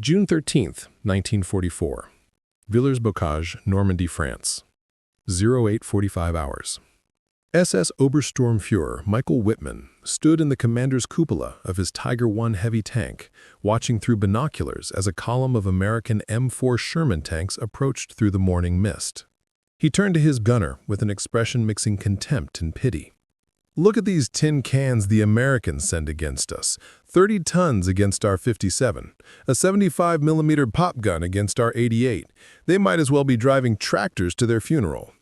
June 13th, 1944. Villers-Bocage, Normandy, France. 0845 hours. SS Obersturmführer Michael Whitman stood in the commander's cupola of his Tiger I heavy tank, watching through binoculars as a column of American M4 Sherman tanks approached through the morning mist. He turned to his gunner with an expression mixing contempt and pity. "Look at these tin cans the Americans send against us. 30 tons against our 57. A 75mm pop gun against our 88. They might as well be driving tractors to their funeral."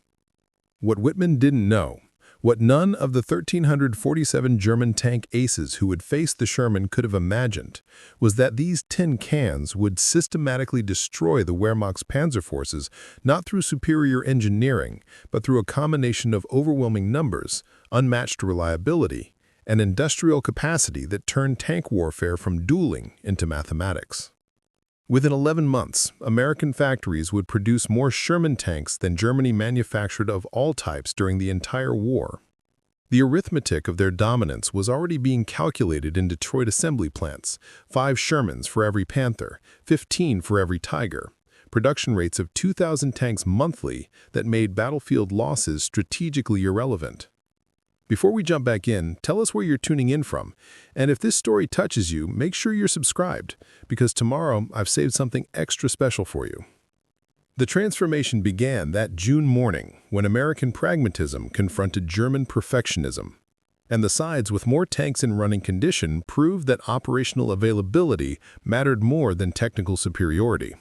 What Whitman didn't know, what none of the 1,347 German tank aces who would face the Sherman could have imagined, was that these tin cans would systematically destroy the Wehrmacht's panzer forces not through superior engineering, but through a combination of overwhelming numbers, unmatched reliability, and industrial capacity that turned tank warfare from dueling into mathematics. Within 11 months, American factories would produce more Sherman tanks than Germany manufactured of all types during the entire war. The arithmetic of their dominance was already being calculated in Detroit assembly plants: 5 Shermans for every Panther, 15 for every Tiger, production rates of 2,000 tanks monthly that made battlefield losses strategically irrelevant. Before we jump back in, tell us where you're tuning in from, and if this story touches you, make sure you're subscribed, because tomorrow I've saved something extra special for you. The transformation began that June morning when American pragmatism confronted German perfectionism, and the sides with more tanks in running condition proved that operational availability mattered more than technical superiority.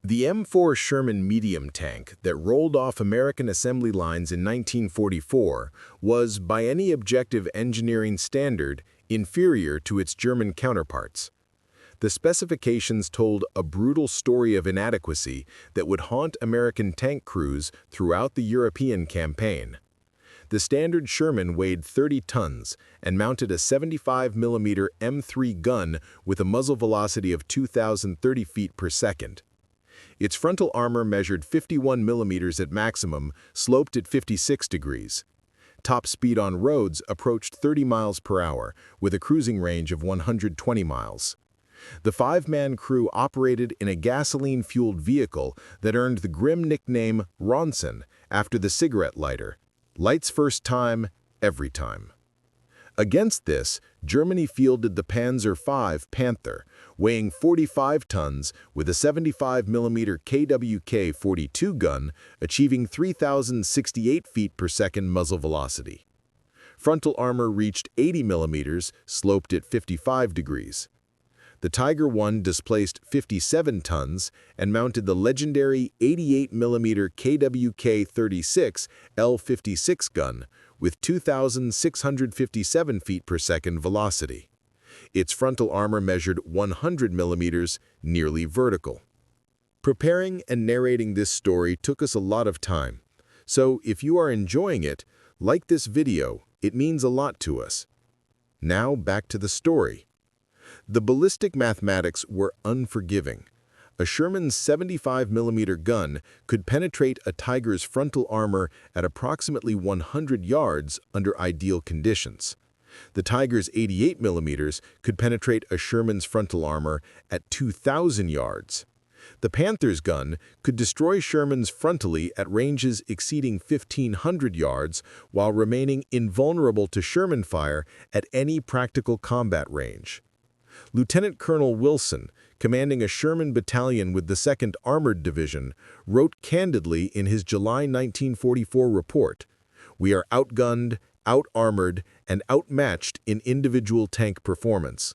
The M4 Sherman medium tank that rolled off American assembly lines in 1944 was, by any objective engineering standard, inferior to its German counterparts. The specifications told a brutal story of inadequacy that would haunt American tank crews throughout the European campaign. The standard Sherman weighed 30 tons and mounted a 75mm M3 gun with a muzzle velocity of 2,030 feet per second. Its frontal armor measured 51mm at maximum, sloped at 56 degrees. Top speed on roads approached 30 miles per hour, with a cruising range of 120 miles. The 5-man crew operated in a gasoline-fueled vehicle that earned the grim nickname Ronson after the cigarette lighter. Lights first time, every time. Against this, Germany fielded the Panzer V Panther, weighing 45 tons with a 75mm KWK-42 gun, achieving 3,068 feet per second muzzle velocity. Frontal armor reached 80mm, sloped at 55 degrees. The Tiger I displaced 57 tons and mounted the legendary 88mm KWK-36 L56 gun with 2,657 feet per second velocity. Its frontal armor measured 100mm, nearly vertical. Preparing and narrating this story took us a lot of time, so if you are enjoying it, like this video, it means a lot to us. Now back to the story. The ballistic mathematics were unforgiving. A Sherman's 75mm gun could penetrate a Tiger's frontal armor at approximately 100 yards under ideal conditions. The Tiger's 88mm could penetrate a Sherman's frontal armor at 2,000 yards. The Panther's gun could destroy Sherman's frontally at ranges exceeding 1,500 yards while remaining invulnerable to Sherman fire at any practical combat range. Lieutenant Colonel Wilson, commanding a Sherman battalion with the 2nd Armored Division, wrote candidly in his July 1944 report, "We are outgunned, out-armored, and outmatched in individual tank performance.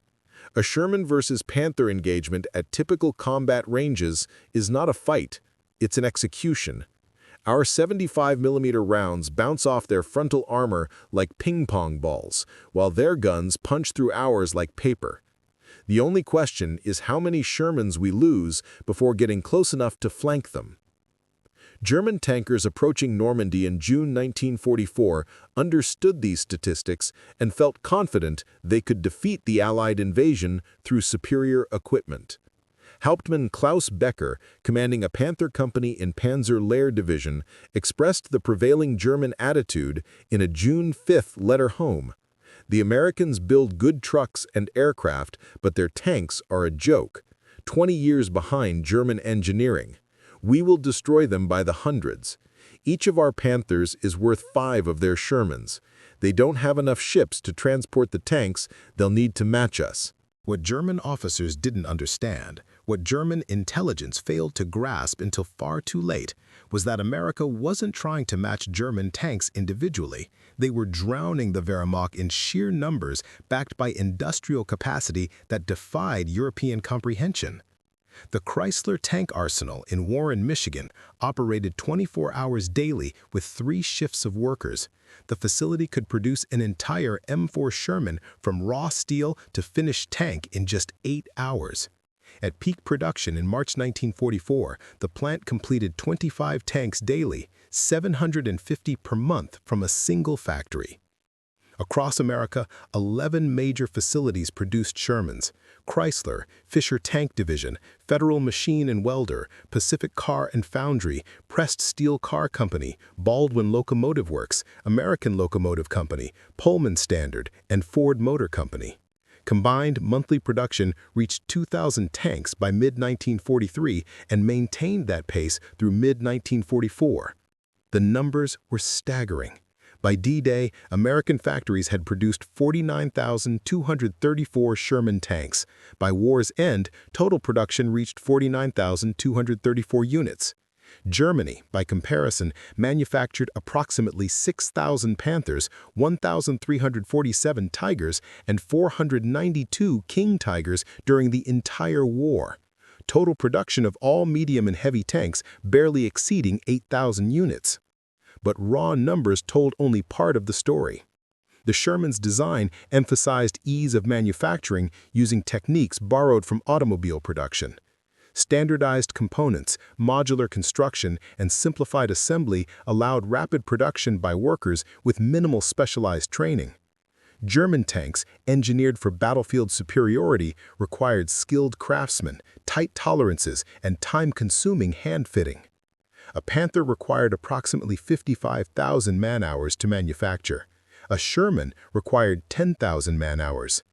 A Sherman versus Panther engagement at typical combat ranges is not a fight, it's an execution. Our 75mm rounds bounce off their frontal armor like ping-pong balls, while their guns punch through ours like paper. The only question is how many Shermans we lose before getting close enough to flank them." German tankers approaching Normandy in June 1944 understood these statistics and felt confident they could defeat the Allied invasion through superior equipment. Hauptmann Klaus Becker, commanding a Panther company in Panzer Lehr Division, expressed the prevailing German attitude in a June 5th letter home. "The Americans build good trucks and aircraft, but their tanks are a joke. 20 years behind German engineering. We will destroy them by the hundreds. Each of our Panthers is worth 5 of their Shermans. They don't have enough ships to transport the tanks they'll need to match us." What German officers didn't understand, what German intelligence failed to grasp until far too late, was that America wasn't trying to match German tanks individually. They were drowning the Wehrmacht in sheer numbers backed by industrial capacity that defied European comprehension. The Chrysler tank arsenal in Warren, Michigan, operated 24 hours daily with 3 shifts of workers. The facility could produce an entire M4 Sherman from raw steel to finished tank in just 8 hours. At peak production in March 1944, the plant completed 25 tanks daily, 750 per month from a single factory. Across America, 11 major facilities produced Shermans: Chrysler, Fisher Tank Division, Federal Machine and Welder, Pacific Car and Foundry, Pressed Steel Car Company, Baldwin Locomotive Works, American Locomotive Company, Pullman Standard, and Ford Motor Company. Combined monthly production reached 2,000 tanks by mid-1943 and maintained that pace through mid-1944. The numbers were staggering. By D-Day, American factories had produced 49,234 Sherman tanks. By war's end, total production reached 49,234 units. Germany, by comparison, manufactured approximately 6,000 Panthers, 1,347 Tigers, and 492 King Tigers during the entire war. Total production of all medium and heavy tanks barely exceeding 8,000 units. But raw numbers told only part of the story. The Sherman's design emphasized ease of manufacturing using techniques borrowed from automobile production. Standardized components, modular construction, and simplified assembly allowed rapid production by workers with minimal specialized training. German tanks, engineered for battlefield superiority, required skilled craftsmen, tight tolerances, and time-consuming hand-fitting. A Panther required approximately 55,000 man-hours to manufacture. A Sherman required 10,000 man-hours.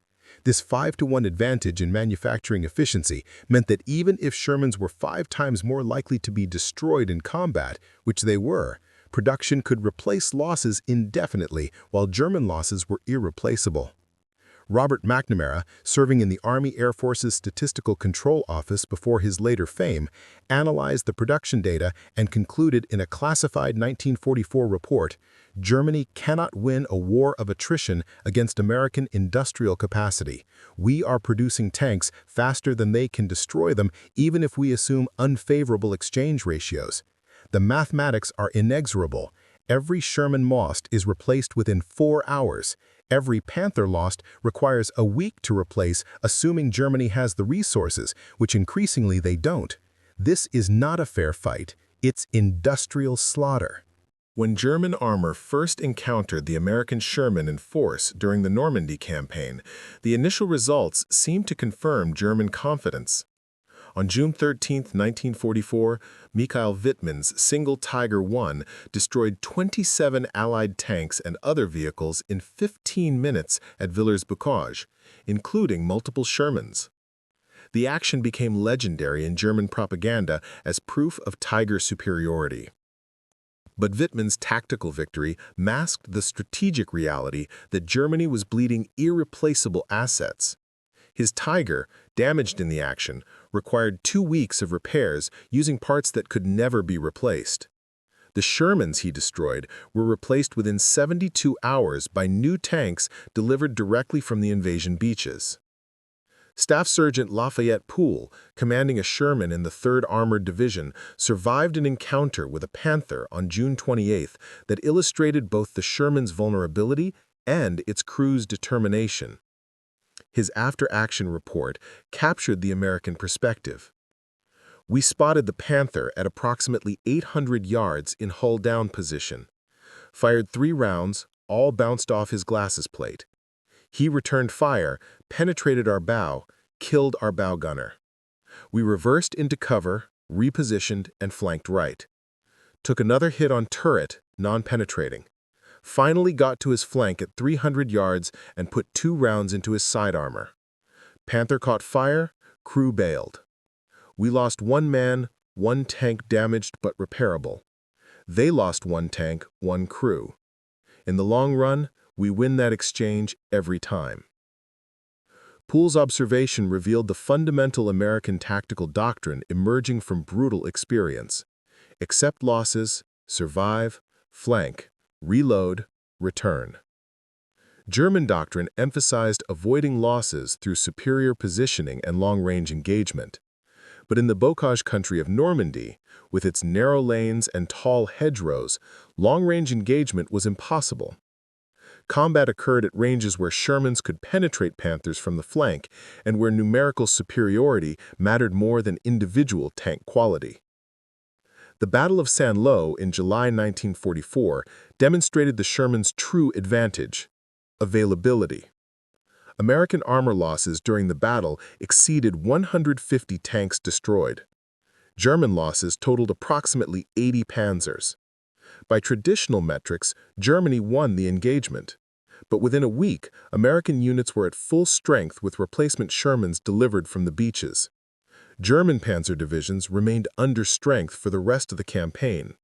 This 5-to-1 advantage in manufacturing efficiency meant that even if Shermans were 5 times more likely to be destroyed in combat, which they were, production could replace losses indefinitely while German losses were irreplaceable. Robert McNamara, serving in the Army Air Force's Statistical Control Office before his later fame, analyzed the production data and concluded in a classified 1944 report, "Germany cannot win a war of attrition against American industrial capacity. We are producing tanks faster than they can destroy them, even if we assume unfavorable exchange ratios. The mathematics are inexorable. Every Sherman lost is replaced within 4 hours. Every Panther lost requires a week to replace, assuming Germany has the resources, which increasingly they don't. This is not a fair fight. It's industrial slaughter." When German armor first encountered the American Sherman in force during the Normandy campaign, the initial results seemed to confirm German confidence. On June 13, 1944, Mikhail Wittmann's single Tiger I destroyed 27 Allied tanks and other vehicles in 15 minutes at Villers-Bocage, including multiple Shermans. The action became legendary in German propaganda as proof of Tiger superiority. But Wittmann's tactical victory masked the strategic reality that Germany was bleeding irreplaceable assets. His Tiger, damaged in the action, required 2 weeks of repairs using parts that could never be replaced. The Shermans he destroyed were replaced within 72 hours by new tanks delivered directly from the invasion beaches. Staff Sergeant Lafayette Poole, commanding a Sherman in the 3rd Armored Division, survived an encounter with a Panther on June 28 that illustrated both the Sherman's vulnerability and its crew's determination. His after-action report captured the American perspective. "We spotted the Panther at approximately 800 yards in hull-down position. Fired 3 rounds, all bounced off his glasses plate. He returned fire, penetrated our bow, killed our bow gunner. We reversed into cover, repositioned, and flanked right. Took another hit on turret, non-penetrating. Finally got to his flank at 300 yards and put 2 rounds into his side armor. Panther caught fire, crew bailed. We lost one man, one tank damaged but repairable. They lost one tank, one crew. In the long run, we win that exchange every time. Poole's observation revealed the fundamental American tactical doctrine emerging from brutal experience. Accept losses, survive, flank, reload, return. German doctrine emphasized avoiding losses through superior positioning and long-range engagement. But in the bocage country of Normandy, with its narrow lanes and tall hedgerows, long-range engagement was impossible. Combat occurred at ranges where Shermans could penetrate Panthers from the flank and where numerical superiority mattered more than individual tank quality. The Battle of Saint-Lô in July 1944 demonstrated the Sherman's true advantage: availability. American armor losses during the battle exceeded 150 tanks destroyed. German losses totaled approximately 80 panzers. By traditional metrics, Germany won the engagement. But within a week, American units were at full strength with replacement Shermans delivered from the beaches. German panzer divisions remained under strength for the rest of the campaign.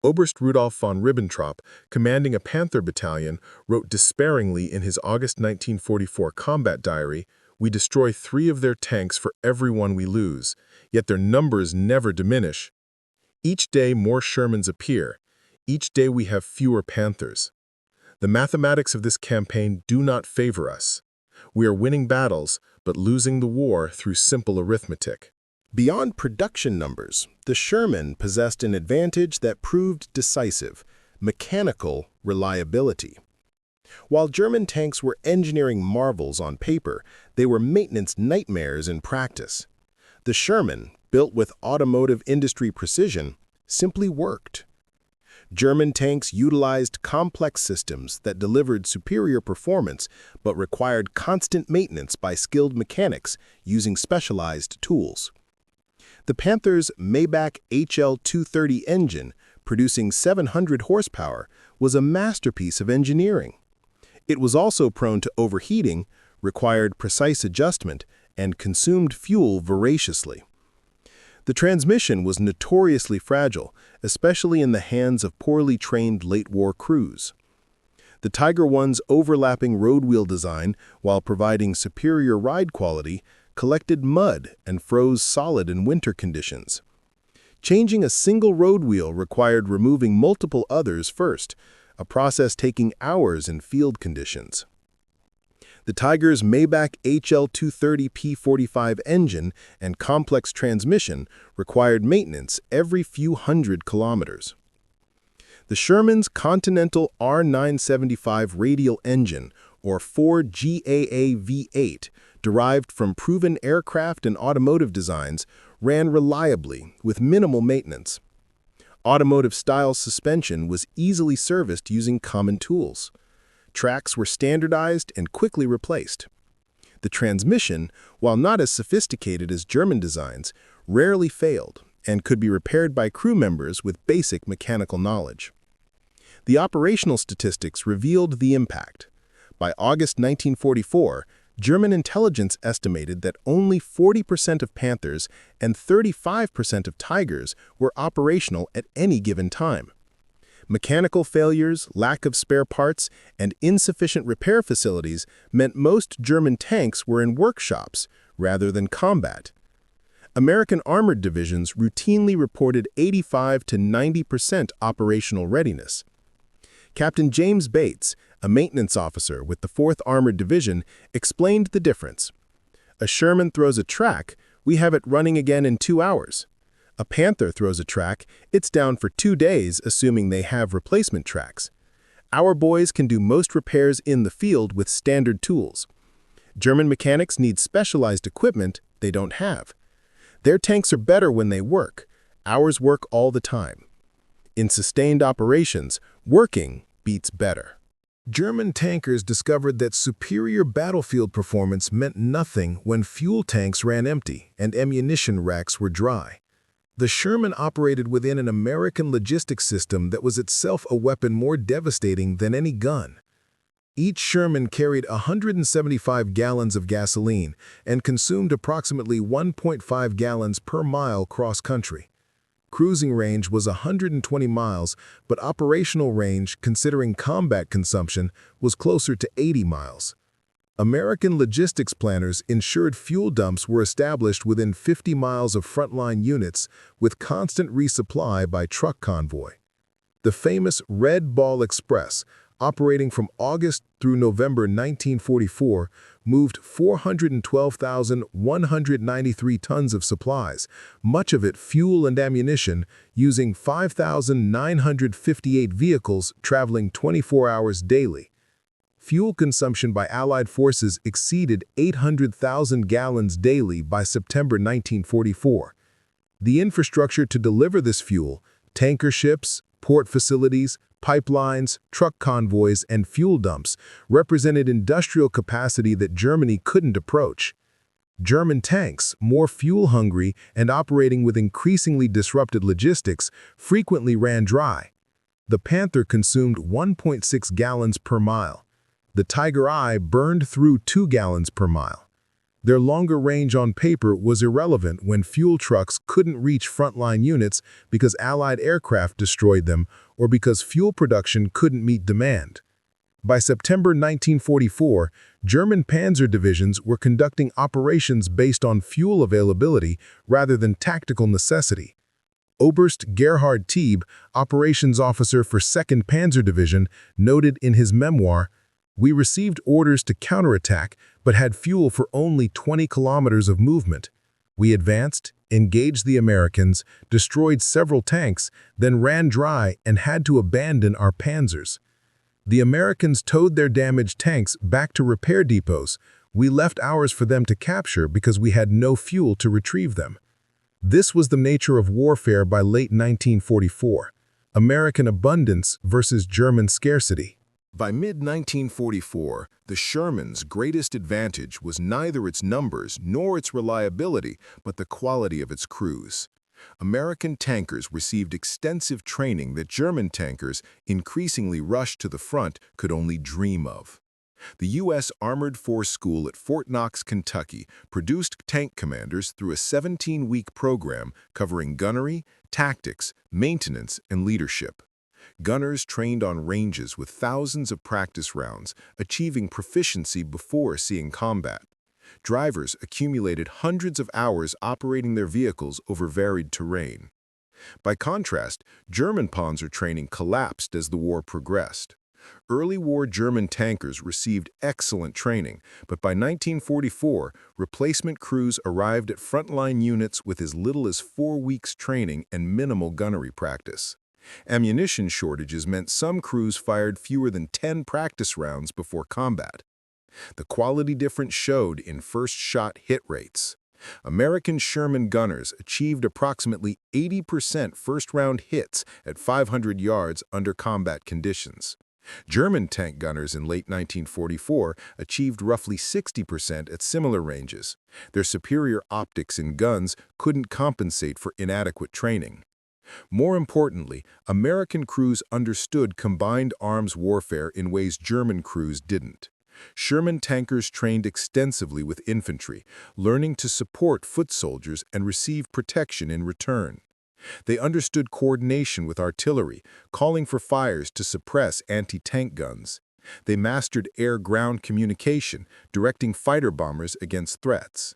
Oberst Rudolf von Ribbentrop, commanding a Panther battalion, wrote despairingly in his August 1944 combat diary, "We destroy 3 of their tanks for every one we lose, yet their numbers never diminish. Each day more Shermans appear. Each day we have fewer Panthers. The mathematics of this campaign do not favor us. We are winning battles, but losing the war through simple arithmetic." Beyond production numbers, the Sherman possessed an advantage that proved decisive: mechanical reliability. While German tanks were engineering marvels on paper, they were maintenance nightmares in practice. The Sherman, built with automotive industry precision, simply worked. German tanks utilized complex systems that delivered superior performance but required constant maintenance by skilled mechanics using specialized tools. The Panther's Maybach HL-230 engine, producing 700 horsepower, was a masterpiece of engineering. It was also prone to overheating, required precise adjustment, and consumed fuel voraciously. The transmission was notoriously fragile, especially in the hands of poorly trained late-war crews. The Tiger I's overlapping road wheel design, while providing superior ride quality, collected mud and froze solid in winter conditions. Changing a single road wheel required removing multiple others first, a process taking hours in field conditions. The Tiger's Maybach HL-230 P45 engine and complex transmission required maintenance every few hundred kilometers. The Sherman's Continental R975 radial engine, or 4GAA V8, derived from proven aircraft and automotive designs, ran reliably with minimal maintenance. Automotive-style suspension was easily serviced using common tools. Tracks were standardized and quickly replaced. The transmission, while not as sophisticated as German designs, rarely failed and could be repaired by crew members with basic mechanical knowledge. The operational statistics revealed the impact. By August 1944, German intelligence estimated that only 40% of Panthers and 35% of Tigers were operational at any given time. Mechanical failures, lack of spare parts, and insufficient repair facilities meant most German tanks were in workshops rather than combat. American armored divisions routinely reported 85 to 90% operational readiness. Captain James Bates, a maintenance officer with the 4th Armored Division, explained the difference. "A Sherman throws a track, we have it running again in 2 hours. A Panther throws a track, it's down for 2 days, assuming they have replacement tracks. Our boys can do most repairs in the field with standard tools. German mechanics need specialized equipment they don't have. Their tanks are better when they work. Ours work all the time. In sustained operations, working beats better." German tankers discovered that superior battlefield performance meant nothing when fuel tanks ran empty and ammunition racks were dry. The Sherman operated within an American logistics system that was itself a weapon more devastating than any gun. Each Sherman carried 175 gallons of gasoline and consumed approximately 1.5 gallons per mile cross-country. Cruising range was 120 miles, but operational range, considering combat consumption, was closer to 80 miles. American logistics planners ensured fuel dumps were established within 50 miles of frontline units with constant resupply by truck convoy. The famous Red Ball Express, operating from August through November 1944, moved 412,193 tons of supplies, much of it fuel and ammunition, using 5,958 vehicles traveling 24 hours daily. Fuel consumption by Allied forces exceeded 800,000 gallons daily by September 1944. The infrastructure to deliver this fuel, tanker ships, port facilities, pipelines, truck convoys, and fuel dumps, represented industrial capacity that Germany couldn't approach. German tanks, more fuel-hungry and operating with increasingly disrupted logistics, frequently ran dry. The Panther consumed 1.6 gallons per mile. The Tiger I burned through 2 gallons per mile. Their longer range on paper was irrelevant when fuel trucks couldn't reach frontline units because Allied aircraft destroyed them or because fuel production couldn't meet demand. By September 1944, German panzer divisions were conducting operations based on fuel availability rather than tactical necessity. Oberst Gerhard Tieb, operations officer for 2nd Panzer Division, noted in his memoir, "We received orders to counterattack, but had fuel for only 20 kilometers of movement. We advanced, engaged the Americans, destroyed several tanks, then ran dry and had to abandon our panzers. The Americans towed their damaged tanks back to repair depots. We left ours for them to capture because we had no fuel to retrieve them." This was the nature of warfare by late 1944. American abundance versus German scarcity. By mid-1944, the Sherman's greatest advantage was neither its numbers nor its reliability, but the quality of its crews. American tankers received extensive training that German tankers, increasingly rushed to the front, could only dream of. The U.S. Armored Force School at Fort Knox, Kentucky, produced tank commanders through a 17-week program covering gunnery, tactics, maintenance, and leadership. Gunners trained on ranges with thousands of practice rounds, achieving proficiency before seeing combat. Drivers accumulated hundreds of hours operating their vehicles over varied terrain. By contrast, German panzer training collapsed as the war progressed. Early war German tankers received excellent training, but by 1944, replacement crews arrived at frontline units with as little as 4 weeks training and minimal gunnery practice. Ammunition shortages meant some crews fired fewer than 10 practice rounds before combat. The quality difference showed in first-shot hit rates. American Sherman gunners achieved approximately 80% first-round hits at 500 yards under combat conditions. German tank gunners in late 1944 achieved roughly 60% at similar ranges. Their superior optics in guns couldn't compensate for inadequate training. More importantly, American crews understood combined arms warfare in ways German crews didn't. Sherman tankers trained extensively with infantry, learning to support foot soldiers and receive protection in return. They understood coordination with artillery, calling for fires to suppress anti-tank guns. They mastered air-ground communication, directing fighter bombers against threats.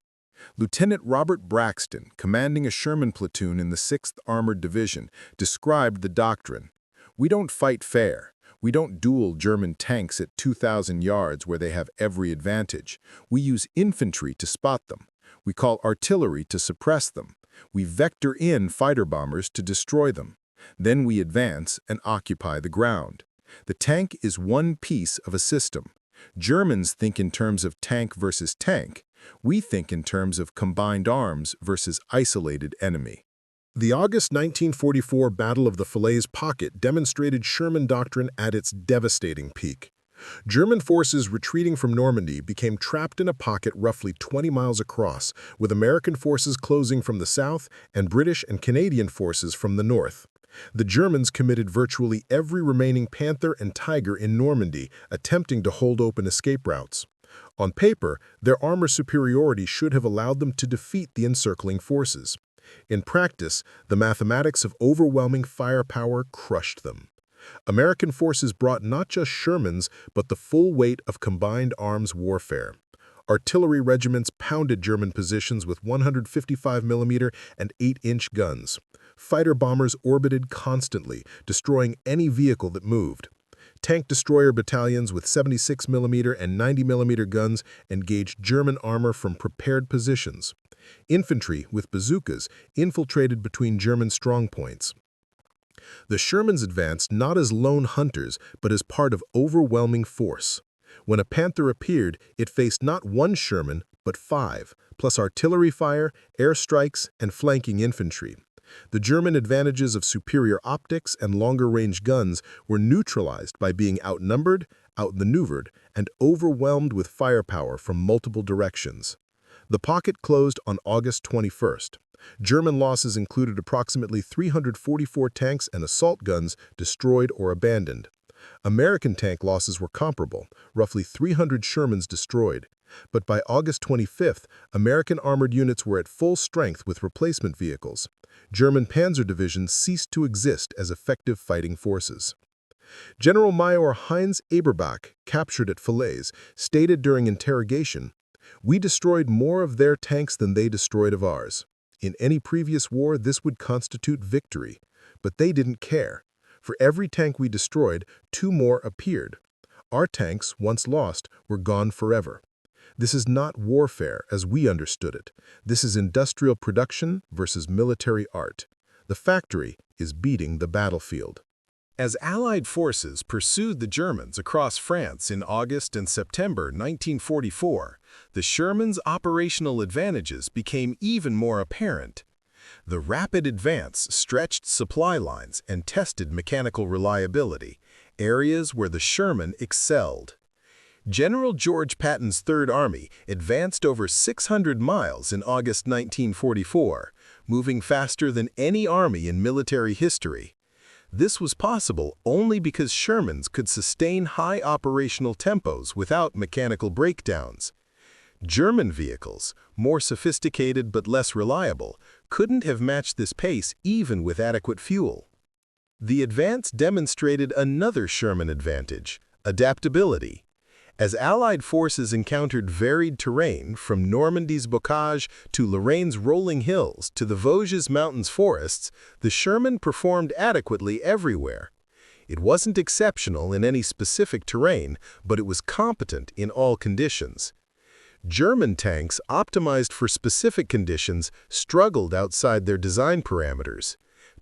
Lieutenant Robert Braxton, commanding a Sherman platoon in the 6th Armored Division, described the doctrine. "We don't fight fair. We don't duel German tanks at 2,000 yards where they have every advantage. We use infantry to spot them. We call artillery to suppress them. We vector in fighter bombers to destroy them. Then we advance and occupy the ground. The tank is one piece of a system. Germans think in terms of tank versus tank. We think in terms of combined arms versus isolated enemy." The August 1944 Battle of the Falaise Pocket demonstrated Sherman doctrine at its devastating peak. German forces retreating from Normandy became trapped in a pocket roughly 20 miles across, with American forces closing from the south and British and Canadian forces from the north. The Germans committed virtually every remaining Panther and Tiger in Normandy, attempting to hold open escape routes. On paper, their armor superiority should have allowed them to defeat the encircling forces. In practice, the mathematics of overwhelming firepower crushed them. American forces brought not just Shermans, but the full weight of combined arms warfare. Artillery regiments pounded German positions with 155mm and 8-inch guns. Fighter bombers orbited constantly, destroying any vehicle that moved. Tank destroyer battalions with 76mm and 90mm guns engaged German armor from prepared positions. Infantry with bazookas infiltrated between German strongpoints. The Shermans advanced not as lone hunters, but as part of overwhelming force. When a Panther appeared, it faced not one Sherman, but 5, plus artillery fire, airstrikes, and flanking infantry. The German advantages of superior optics and longer-range guns were neutralized by being outnumbered, outmaneuvered, and overwhelmed with firepower from multiple directions. The pocket closed on August 21st. German losses included approximately 344 tanks and assault guns destroyed or abandoned. American tank losses were comparable, roughly 300 Shermans destroyed. But by August 25th, American armored units were at full strength with replacement vehicles. German panzer divisions ceased to exist as effective fighting forces. General Major Heinz Eberbach, captured at Falaise, stated during interrogation, "We destroyed more of their tanks than they destroyed of ours. In any previous war, this would constitute victory. But they didn't care. For every tank we destroyed, 2 more appeared. Our tanks, once lost, were gone forever." This is not warfare as we understood it. This is industrial production versus military art. The factory is beating the battlefield. As Allied forces pursued the Germans across France in August and September 1944, the Shermans' operational advantages became even more apparent. The rapid advance stretched supply lines and tested mechanical reliability, areas where the Sherman excelled. General George Patton's Third Army advanced over 600 miles in August 1944, moving faster than any army in military history. This was possible only because Shermans could sustain high operational tempos without mechanical breakdowns. German vehicles, more sophisticated but less reliable, couldn't have matched this pace even with adequate fuel. The advance demonstrated another Sherman advantage: adaptability. As Allied forces encountered varied terrain, from Normandy's bocage to Lorraine's rolling hills to the Vosges Mountains forests, the Sherman performed adequately everywhere. It wasn't exceptional in any specific terrain, but it was competent in all conditions. German tanks optimized for specific conditions struggled outside their design parameters.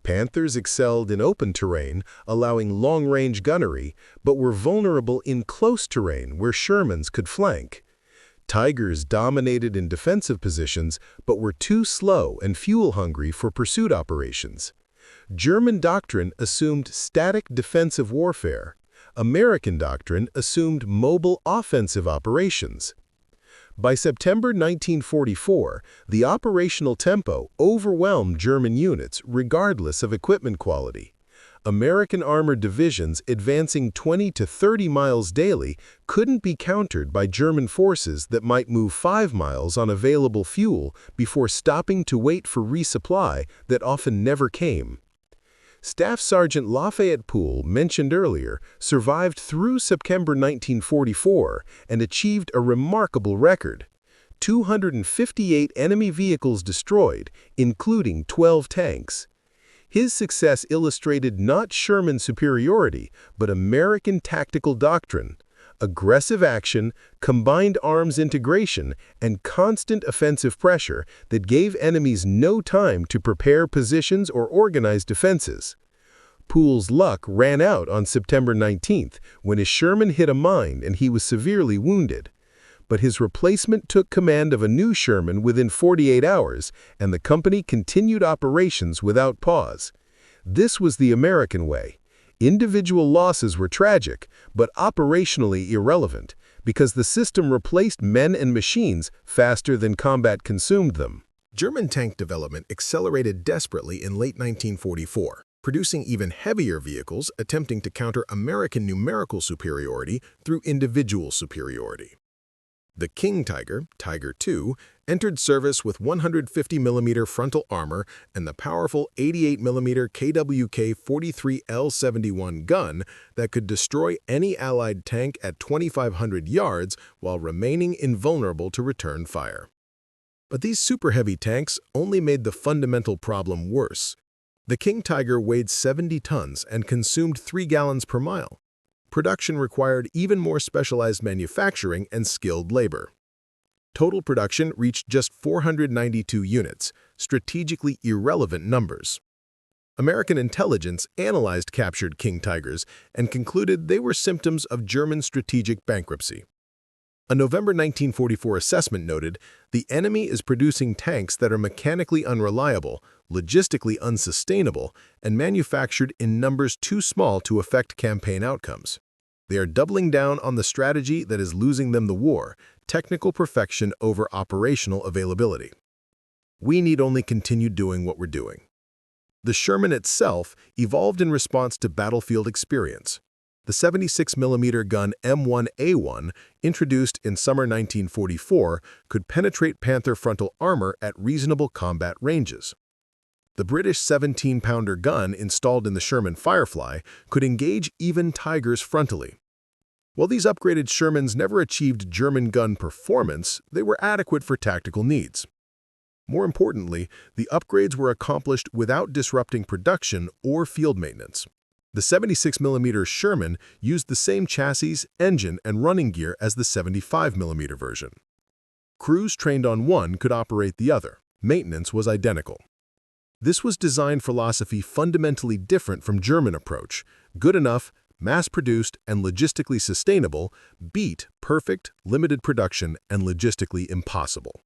Panthers excelled in open terrain, allowing long-range gunnery, but were vulnerable in close terrain where Shermans could flank. Tigers dominated in defensive positions, but were too slow and fuel-hungry for pursuit operations. German doctrine assumed static defensive warfare. American doctrine assumed mobile offensive operations. By September 1944, the operational tempo overwhelmed German units regardless of equipment quality. American armored divisions advancing 20 to 30 miles daily couldn't be countered by German forces that might move 5 miles on available fuel before stopping to wait for resupply that often never came. Staff Sergeant Lafayette Poole, mentioned earlier, survived through September 1944 and achieved a remarkable record: 258 enemy vehicles destroyed, including 12 tanks. His success illustrated not Sherman superiority, but American tactical doctrine: aggressive action, combined arms integration, and constant offensive pressure that gave enemies no time to prepare positions or organize defenses. Poole's luck ran out on September 19th when his Sherman hit a mine and he was severely wounded. But his replacement took command of a new Sherman within 48 hours, and the company continued operations without pause. This was the American way. Individual losses were tragic, but operationally irrelevant, because the system replaced men and machines faster than combat consumed them. German tank development accelerated desperately in late 1944. producing even heavier vehicles attempting to counter American numerical superiority through individual superiority. The King Tiger, Tiger II, entered service with 150mm frontal armor and the powerful 88mm KWK-43L71 gun that could destroy any Allied tank at 2,500 yards while remaining invulnerable to return fire. But these super heavy tanks only made the fundamental problem worse. The King Tiger weighed 70 tons and consumed 3 gallons per mile. Production required even more specialized manufacturing and skilled labor. Total production reached just 492 units, strategically irrelevant numbers. American intelligence analyzed captured King Tigers and concluded they were symptoms of German strategic bankruptcy. A November 1944 assessment noted, "The enemy is producing tanks that are mechanically unreliable, logistically unsustainable, and manufactured in numbers too small to affect campaign outcomes. They are doubling down on the strategy that is losing them the war, technical perfection over operational availability. We need only continue doing what we're doing." The Sherman itself evolved in response to battlefield experience. The 76mm gun M1A1, introduced in summer 1944, could penetrate Panther frontal armor at reasonable combat ranges. The British 17-pounder gun installed in the Sherman Firefly could engage even Tigers frontally. While these upgraded Shermans never achieved German gun performance, they were adequate for tactical needs. More importantly, the upgrades were accomplished without disrupting production or field maintenance. The 76mm Sherman used the same chassis, engine, and running gear as the 75mm version. Crews trained on one could operate the other. Maintenance was identical. This was design philosophy fundamentally different from German approach. Good enough, mass-produced, and logistically sustainable beat perfect, limited production, and logistically impossible.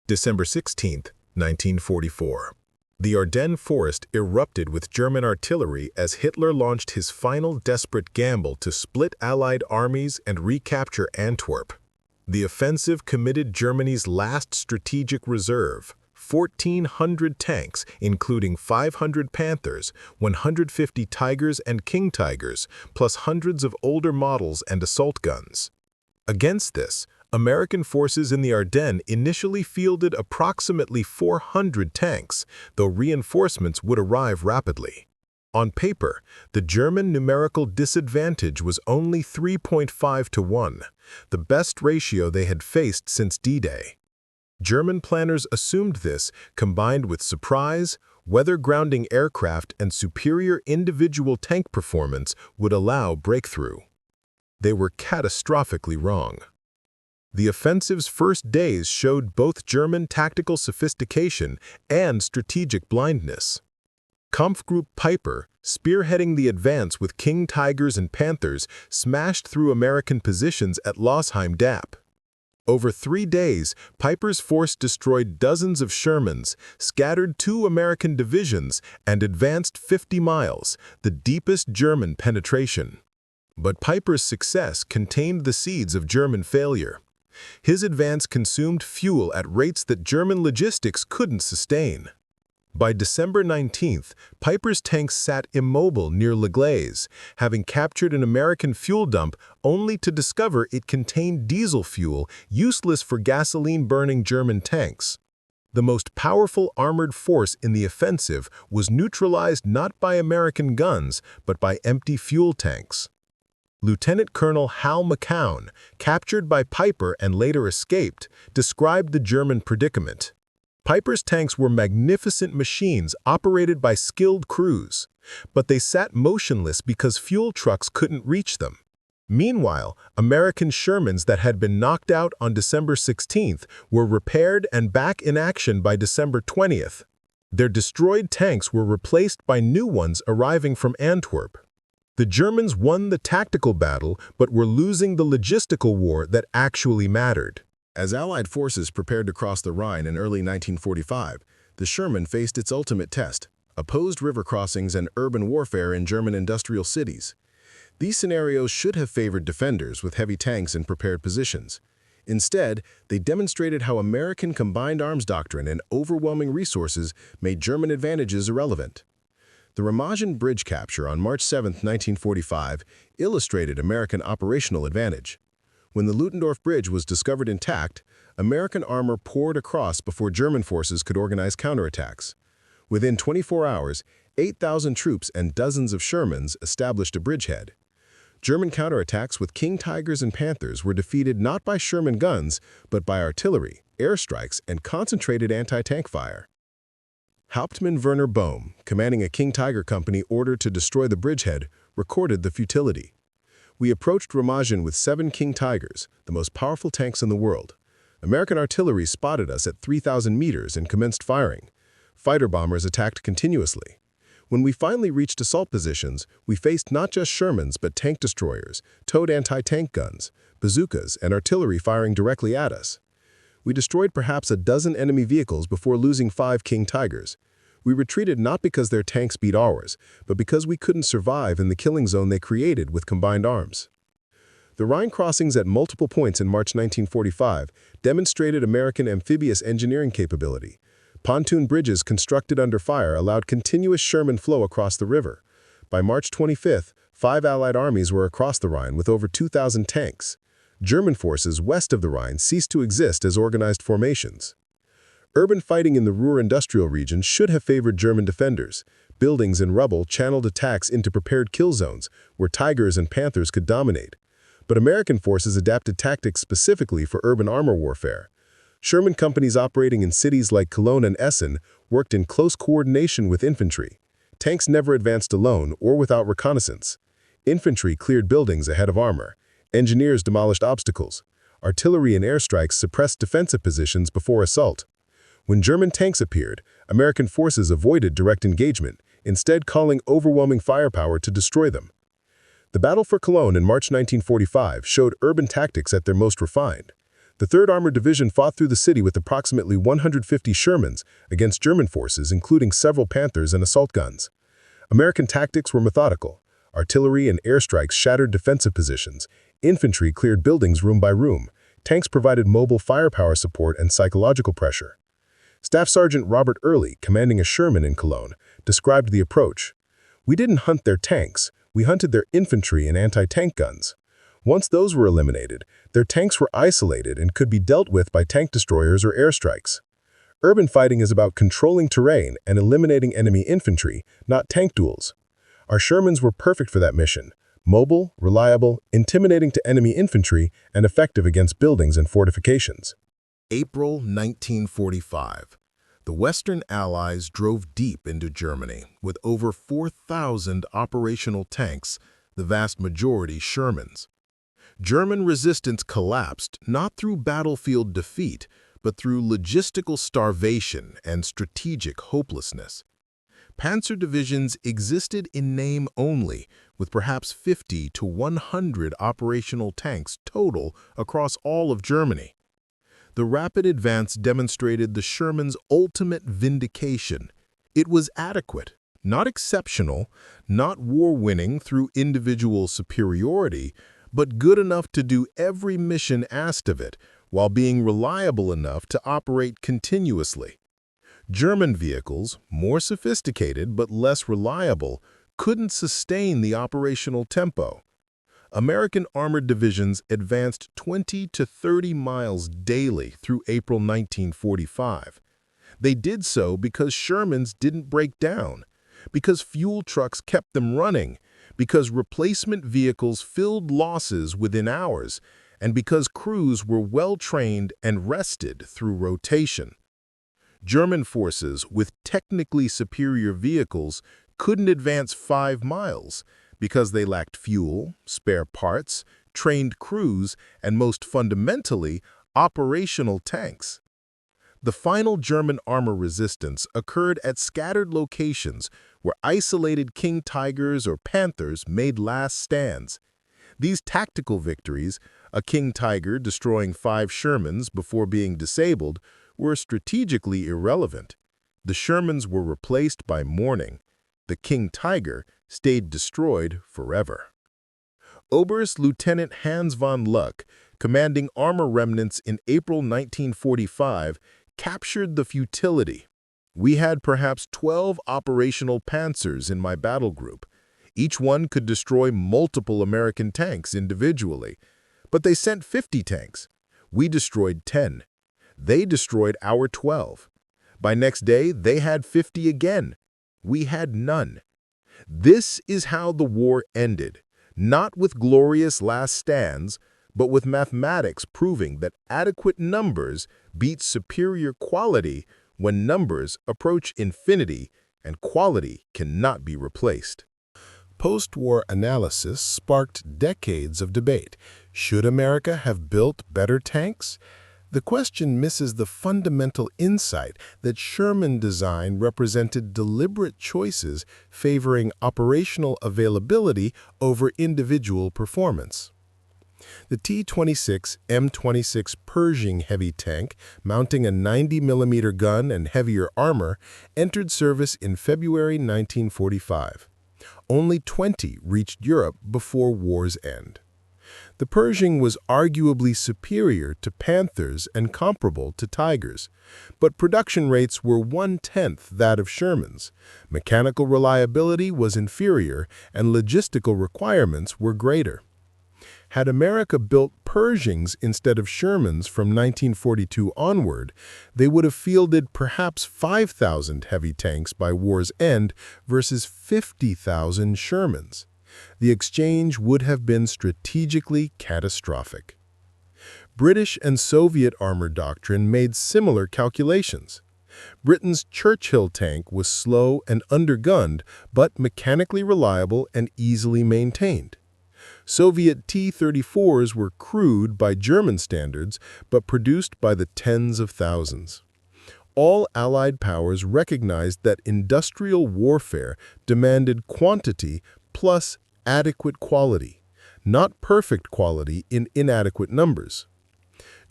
December 16, 1944. The Ardennes forest erupted with German artillery as Hitler launched his final desperate gamble to split Allied armies and recapture Antwerp. The offensive committed Germany's last strategic reserve, 1,400 tanks, including 500 Panthers, 150 Tigers and King Tigers, plus hundreds of older models and assault guns. Against this, American forces in the Ardennes initially fielded approximately 400 tanks, though reinforcements would arrive rapidly. On paper, the German numerical disadvantage was only 3.5 to 1, the best ratio they had faced since D-Day. German planners assumed this, combined with surprise, weather-grounding aircraft, and superior individual tank performance, would allow breakthrough. They were catastrophically wrong. The offensive's first days showed both German tactical sophistication and strategic blindness. Kampfgruppe Piper, spearheading the advance with King Tigers and Panthers, smashed through American positions at Losheim Dap. Over 3 days, Piper's force destroyed dozens of Shermans, scattered 2 American divisions, and advanced 50 miles, the deepest German penetration. But Piper's success contained the seeds of German failure. His advance consumed fuel at rates that German logistics couldn't sustain. By December 19th, Piper's tanks sat immobile near Le Glaise, having captured an American fuel dump only to discover it contained diesel fuel useless for gasoline-burning German tanks. The most powerful armored force in the offensive was neutralized not by American guns, but by empty fuel tanks. Lieutenant Colonel Hal McCown, captured by Piper and later escaped, described the German predicament. Piper's tanks were magnificent machines operated by skilled crews, but they sat motionless because fuel trucks couldn't reach them. Meanwhile, American Shermans that had been knocked out on December 16th were repaired and back in action by December 20th. Their destroyed tanks were replaced by new ones arriving from Antwerp. The Germans won the tactical battle, but were losing the logistical war that actually mattered. As Allied forces prepared to cross the Rhine in early 1945, the Sherman faced its ultimate test: opposed river crossings and urban warfare in German industrial cities. These scenarios should have favored defenders with heavy tanks in prepared positions. Instead, they demonstrated how American combined arms doctrine and overwhelming resources made German advantages irrelevant. The Remagen Bridge capture on March 7, 1945, illustrated American operational advantage. When the Ludendorff Bridge was discovered intact, American armor poured across before German forces could organize counterattacks. Within 24 hours, 8,000 troops and dozens of Shermans established a bridgehead. German counterattacks with King Tigers and Panthers were defeated not by Sherman guns, but by artillery, airstrikes, and concentrated anti-tank fire. Hauptmann Werner Bohm, commanding a King Tiger company ordered to destroy the bridgehead, recorded the futility. "We approached Remagen with 7 King Tigers, the most powerful tanks in the world. American artillery spotted us at 3,000 meters and commenced firing. Fighter bombers attacked continuously. When we finally reached assault positions, we faced not just Shermans but tank destroyers, towed anti-tank guns, bazookas, and artillery firing directly at us. We destroyed perhaps a dozen enemy vehicles before losing 5 King Tigers. We retreated not because their tanks beat ours, but because we couldn't survive in the killing zone they created with combined arms." The Rhine crossings at multiple points in March 1945 demonstrated American amphibious engineering capability. Pontoon bridges constructed under fire allowed continuous Sherman flow across the river. By March 25, 5 Allied armies were across the Rhine with over 2,000 tanks. German forces west of the Rhine ceased to exist as organized formations. Urban fighting in the Ruhr industrial region should have favored German defenders. Buildings and rubble channeled attacks into prepared kill zones, where Tigers and Panthers could dominate. But American forces adapted tactics specifically for urban armor warfare. Sherman companies operating in cities like Cologne and Essen worked in close coordination with infantry. Tanks never advanced alone or without reconnaissance. Infantry cleared buildings ahead of armor. Engineers demolished obstacles. Artillery and airstrikes suppressed defensive positions before assault. When German tanks appeared, American forces avoided direct engagement, instead calling overwhelming firepower to destroy them. The Battle for Cologne in March 1945 showed urban tactics at their most refined. The 3rd Armored Division fought through the city with approximately 150 Shermans against German forces, including several Panthers and assault guns. American tactics were methodical. Artillery and airstrikes shattered defensive positions. Infantry cleared buildings room by room. Tanks provided mobile firepower support and psychological pressure. Staff Sergeant Robert Early, commanding a Sherman in Cologne, described the approach. "We didn't hunt their tanks, we hunted their infantry and anti-tank guns. Once those were eliminated, their tanks were isolated and could be dealt with by tank destroyers or airstrikes. Urban fighting is about controlling terrain and eliminating enemy infantry, not tank duels. Our Shermans were perfect for that mission. Mobile, reliable, intimidating to enemy infantry, and effective against buildings and fortifications." April 1945. The Western Allies drove deep into Germany with over 4,000 operational tanks, the vast majority Shermans. German resistance collapsed not through battlefield defeat, but through logistical starvation and strategic hopelessness. Panzer divisions existed in name only, with perhaps 50 to 100 operational tanks total across all of Germany. The rapid advance demonstrated the Sherman's ultimate vindication. It was adequate, not exceptional, not war-winning through individual superiority, but good enough to do every mission asked of it, while being reliable enough to operate continuously. German vehicles, more sophisticated but less reliable, couldn't sustain the operational tempo. American armored divisions advanced 20 to 30 miles daily through April 1945. They did so because Shermans didn't break down, because fuel trucks kept them running, because replacement vehicles filled losses within hours, and because crews were well-trained and rested through rotation. German forces with technically superior vehicles couldn't advance 5 miles because they lacked fuel, spare parts, trained crews, and most fundamentally, operational tanks. The final German armor resistance occurred at scattered locations where isolated King Tigers or Panthers made last stands. These tactical victories, a King Tiger destroying 5 Shermans before being disabled, were strategically irrelevant. The Shermans were replaced by morning. The King Tiger stayed destroyed forever. Oberst Lieutenant Hans von Luck, commanding armor remnants in April 1945, captured the futility. We had perhaps 12 operational panzers in my battle group. Each one could destroy multiple American tanks individually. But they sent 50 tanks. We destroyed 10. They destroyed our 12. By next day, they had 50 again. We had none. This is how the war ended, not with glorious last stands, but with mathematics proving that adequate numbers beat superior quality when numbers approach infinity and quality cannot be replaced. Post-war analysis sparked decades of debate. Should America have built better tanks? The question misses the fundamental insight that Sherman design represented deliberate choices favoring operational availability over individual performance. The T-26 M26 Pershing heavy tank, mounting a 90mm gun and heavier armor, entered service in February 1945. Only 20 reached Europe before war's end. The Pershing was arguably superior to Panthers and comparable to Tigers, but production rates were 1/10 that of Sherman's. Mechanical reliability was inferior and logistical requirements were greater. Had America built Pershings instead of Shermans from 1942 onward, they would have fielded perhaps 5,000 heavy tanks by war's end versus 50,000 Shermans. The exchange would have been strategically catastrophic. British and Soviet armor doctrine made similar calculations. Britain's Churchill tank was slow and undergunned, but mechanically reliable and easily maintained. Soviet T-34s were crude by German standards, but produced by the tens of thousands. All Allied powers recognized that industrial warfare demanded quantity plus adequate quality, not perfect quality in inadequate numbers.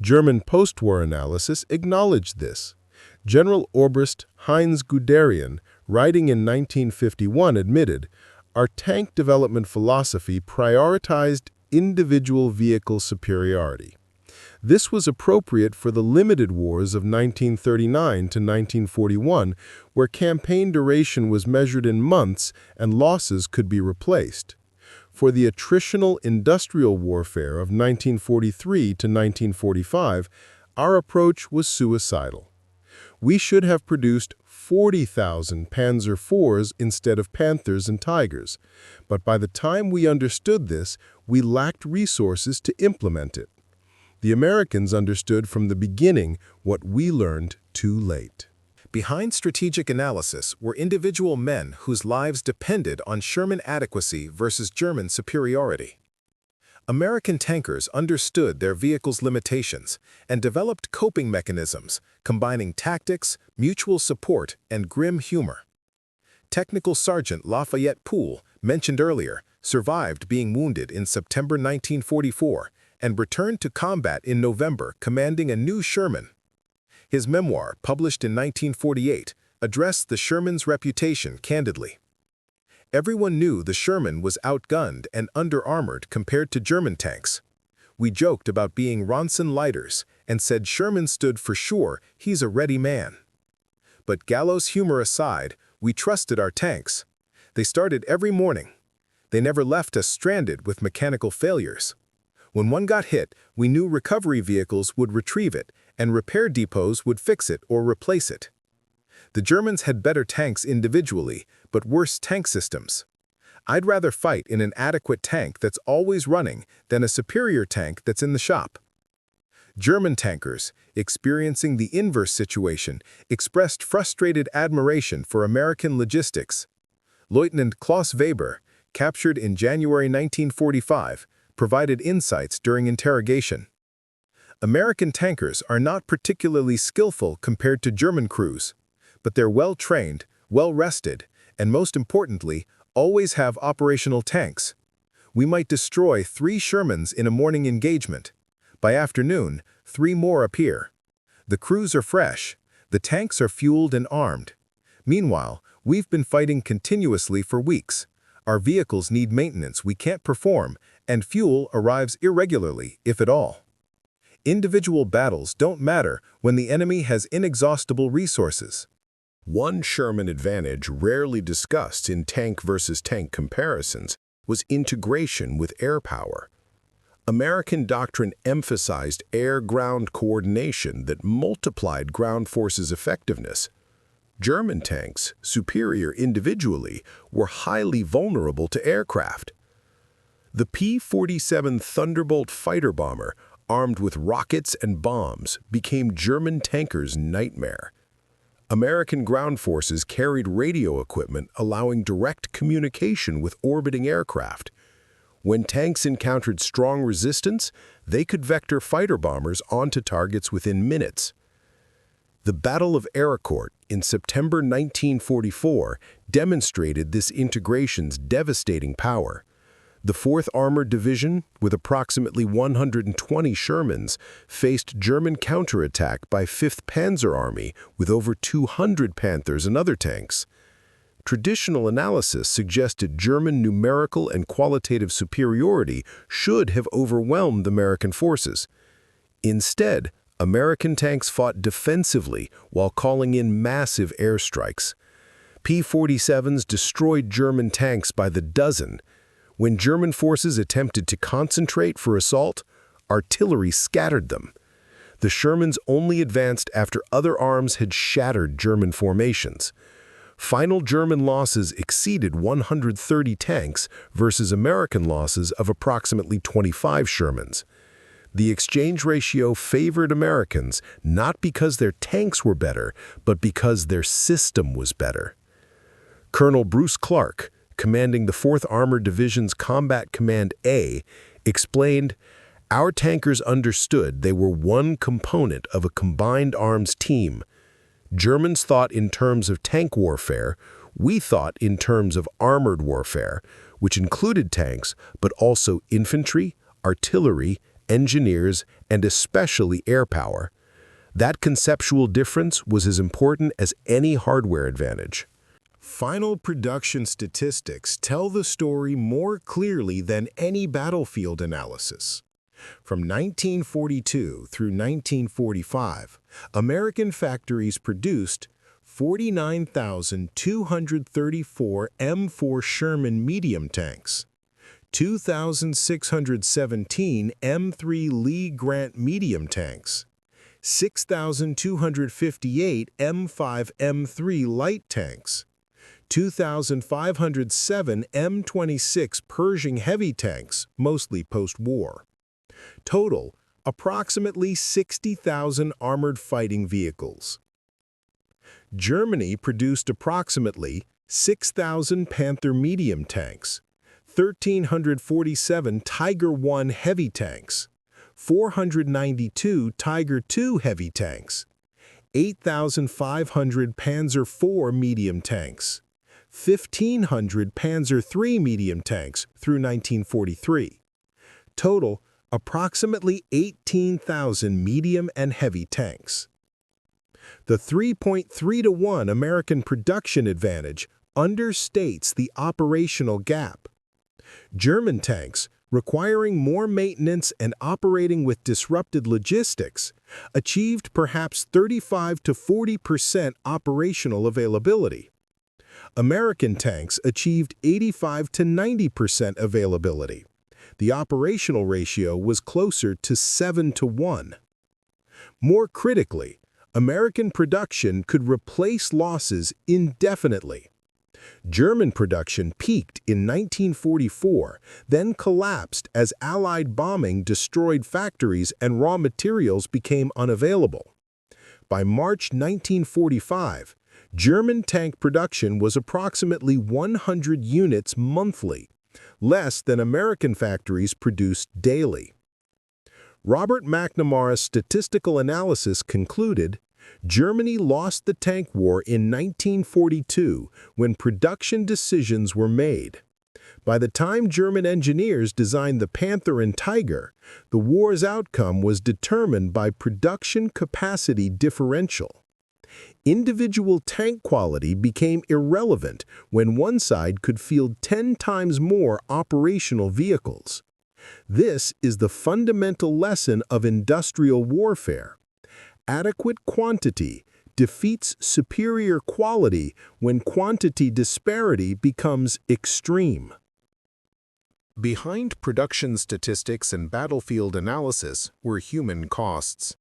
German post-war analysis acknowledged this. General Oberst Heinz Guderian, writing in 1951, admitted, "Our tank development philosophy prioritized individual vehicle superiority. This was appropriate for the limited wars of 1939 to 1941, where campaign duration was measured in months and losses could be replaced. For the attritional industrial warfare of 1943 to 1945, our approach was suicidal. We should have produced 40,000 Panzer IVs instead of Panthers and Tigers, but by the time we understood this, we lacked resources to implement it. The Americans understood from the beginning what we learned too late." Behind strategic analysis were individual men whose lives depended on Sherman adequacy versus German superiority. American tankers understood their vehicles' limitations and developed coping mechanisms, combining tactics, mutual support, and grim humor. Technical Sergeant Lafayette Poole, mentioned earlier, survived being wounded in September 1944 and returned to combat in November commanding a new Sherman. His memoir, published in 1948, addressed the Sherman's reputation candidly. Everyone knew the Sherman was outgunned and under-armored compared to German tanks. We joked about being Ronson lighters and said Sherman stood for sure he's a ready man. But gallows humor aside, we trusted our tanks. They started every morning. They never left us stranded with mechanical failures. When one got hit, we knew recovery vehicles would retrieve it and repair depots would fix it or replace it. The Germans had better tanks individually, but worse tank systems. I'd rather fight in an adequate tank that's always running than a superior tank that's in the shop. German tankers, experiencing the inverse situation, expressed frustrated admiration for American logistics. Lieutenant Klaus Weber, captured in January 1945, provided insights during interrogation. American tankers are not particularly skillful compared to German crews, but they're well-trained, well-rested, and most importantly, always have operational tanks. We might destroy 3 Shermans in a morning engagement. By afternoon, 3 more appear. The crews are fresh. The tanks are fueled and armed. Meanwhile, we've been fighting continuously for weeks. Our vehicles need maintenance we can't perform, and fuel arrives irregularly, if at all. Individual battles don't matter when the enemy has inexhaustible resources. One Sherman advantage rarely discussed in tank versus tank comparisons was integration with air power. American doctrine emphasized air-ground coordination that multiplied ground forces' effectiveness. German tanks, superior individually, were highly vulnerable to aircraft. The P-47 Thunderbolt fighter bomber, armed with rockets and bombs, became German tankers' nightmare. American ground forces carried radio equipment allowing direct communication with orbiting aircraft. When tanks encountered strong resistance, they could vector fighter bombers onto targets within minutes. The Battle of Aricourt in September 1944 demonstrated this integration's devastating power. The 4th Armored Division, with approximately 120 Shermans, faced German counterattack by 5th Panzer Army with over 200 Panthers and other tanks. Traditional analysis suggested German numerical and qualitative superiority should have overwhelmed American forces. Instead, American tanks fought defensively while calling in massive airstrikes. P-47s destroyed German tanks by the dozen. When German forces attempted to concentrate for assault, artillery scattered them. The Shermans only advanced after other arms had shattered German formations. Final German losses exceeded 130 tanks versus American losses of approximately 25 Shermans. The exchange ratio favored Americans not because their tanks were better, but because their system was better. Colonel Bruce Clark, commanding the 4th Armored Division's Combat Command A, explained, "Our tankers understood they were one component of a combined arms team. Germans thought in terms of tank warfare, we thought in terms of armored warfare, which included tanks, but also infantry, artillery, engineers, and especially air power. That conceptual difference was as important as any hardware advantage." Final production statistics tell the story more clearly than any battlefield analysis. From 1942 through 1945, American factories produced 49,234 M4 Sherman medium tanks, 2,617 M3 Lee Grant medium tanks, 6,258 M5 M3 light tanks, 2,507 M26 Pershing heavy tanks, mostly post-war. Total, approximately 60,000 armored fighting vehicles. Germany produced approximately 6,000 Panther medium tanks, 1,347 Tiger I heavy tanks, 492 Tiger II heavy tanks, 8,500 Panzer IV medium tanks, 1,500 Panzer III medium tanks through 1943. Total, approximately 18,000 medium and heavy tanks. The 3.3-to-1 American production advantage understates the operational gap. German tanks, requiring more maintenance and operating with disrupted logistics, achieved perhaps 35 to 40% operational availability. American tanks achieved 85 to 90% availability. The operational ratio was closer to 7 to 1. More critically, American production could replace losses indefinitely. German production peaked in 1944, then collapsed as Allied bombing destroyed factories and raw materials became unavailable. By March 1945, German tank production was approximately 100 units monthly, less than American factories produced daily. Robert McNamara's statistical analysis concluded, Germany lost the tank war in 1942 when production decisions were made. By the time German engineers designed the Panther and Tiger, the war's outcome was determined by production capacity differential. Individual tank quality became irrelevant when one side could field 10 times more operational vehicles. This is the fundamental lesson of industrial warfare. Adequate quantity defeats superior quality when quantity disparity becomes extreme. Behind production statistics and battlefield analysis were human costs.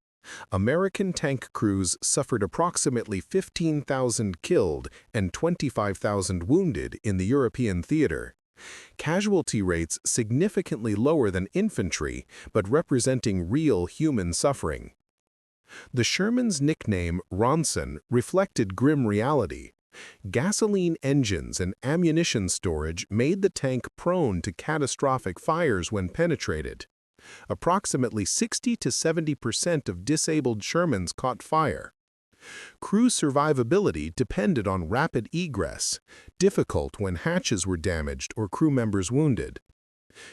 American tank crews suffered approximately 15,000 killed and 25,000 wounded in the European theater. Casualty rates significantly lower than infantry, but representing real human suffering. The Sherman's nickname, Ronson, reflected grim reality. Gasoline engines and ammunition storage made the tank prone to catastrophic fires when penetrated. Approximately 60 to 70% of disabled Shermans caught fire. Crew survivability depended on rapid egress, difficult when hatches were damaged or crew members wounded.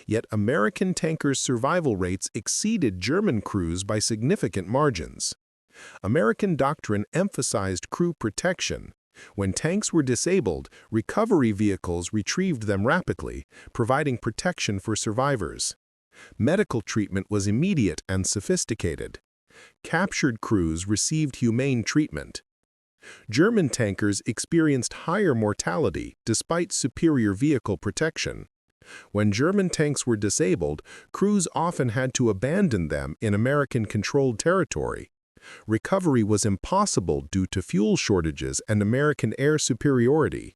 Yet American tankers' survival rates exceeded German crews by significant margins. American doctrine emphasized crew protection. When tanks were disabled, recovery vehicles retrieved them rapidly, providing protection for survivors. Medical treatment was immediate and sophisticated. Captured crews received humane treatment. German tankers experienced higher mortality despite superior vehicle protection. When German tanks were disabled, crews often had to abandon them in American-controlled territory. Recovery was impossible due to fuel shortages and American air superiority.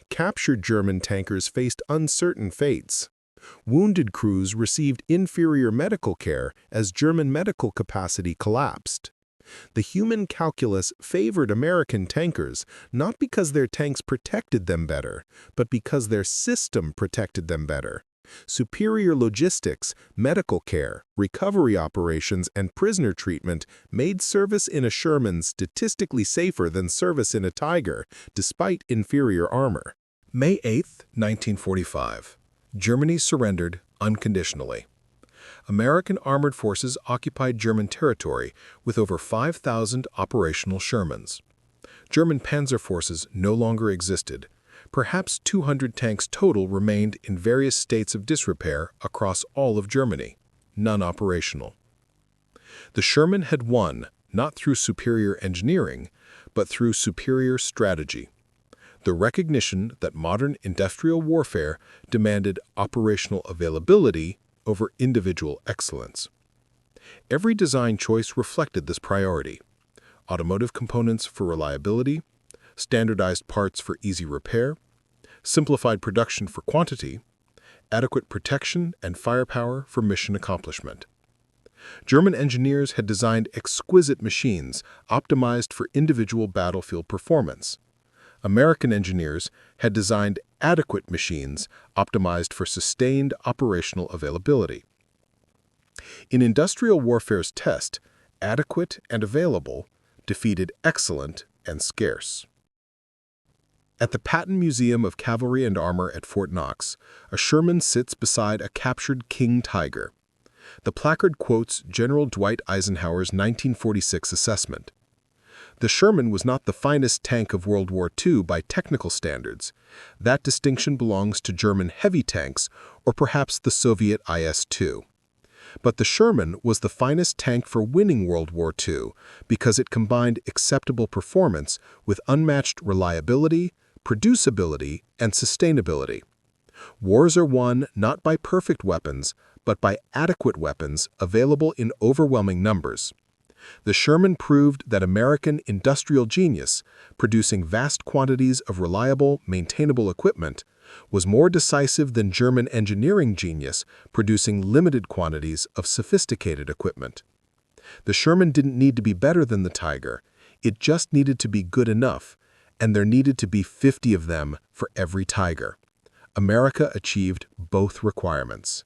Captured German tankers faced uncertain fates. Wounded crews received inferior medical care as German medical capacity collapsed. The human calculus favored American tankers not because their tanks protected them better, but because their system protected them better. Superior logistics, medical care, recovery operations, and prisoner treatment made service in a Sherman statistically safer than service in a Tiger, despite inferior armor. May 8, 1945. Germany surrendered unconditionally. American armored forces occupied German territory with over 5,000 operational Shermans. German panzer forces no longer existed. Perhaps 200 tanks total remained in various states of disrepair across all of Germany, none operational. The Sherman had won not through superior engineering, but through superior strategy. The recognition that modern industrial warfare demanded operational availability over individual excellence. Every design choice reflected this priority: automotive components for reliability, standardized parts for easy repair, simplified production for quantity, adequate protection and firepower for mission accomplishment. German engineers had designed exquisite machines optimized for individual battlefield performance. American engineers had designed adequate machines optimized for sustained operational availability. In industrial warfare's test, adequate and available defeated excellent and scarce. At the Patton Museum of Cavalry and Armor at Fort Knox, a Sherman sits beside a captured King Tiger. The placard quotes General Dwight Eisenhower's 1946 assessment. The Sherman was not the finest tank of World War II by technical standards. That distinction belongs to German heavy tanks or perhaps the Soviet IS-2. But the Sherman was the finest tank for winning World War II because it combined acceptable performance with unmatched reliability, producibility, and sustainability. Wars are won not by perfect weapons, but by adequate weapons available in overwhelming numbers. The Sherman proved that American industrial genius, producing vast quantities of reliable, maintainable equipment, was more decisive than German engineering genius, producing limited quantities of sophisticated equipment. The Sherman didn't need to be better than the Tiger. It just needed to be good enough, and there needed to be 50 of them for every Tiger. America achieved both requirements.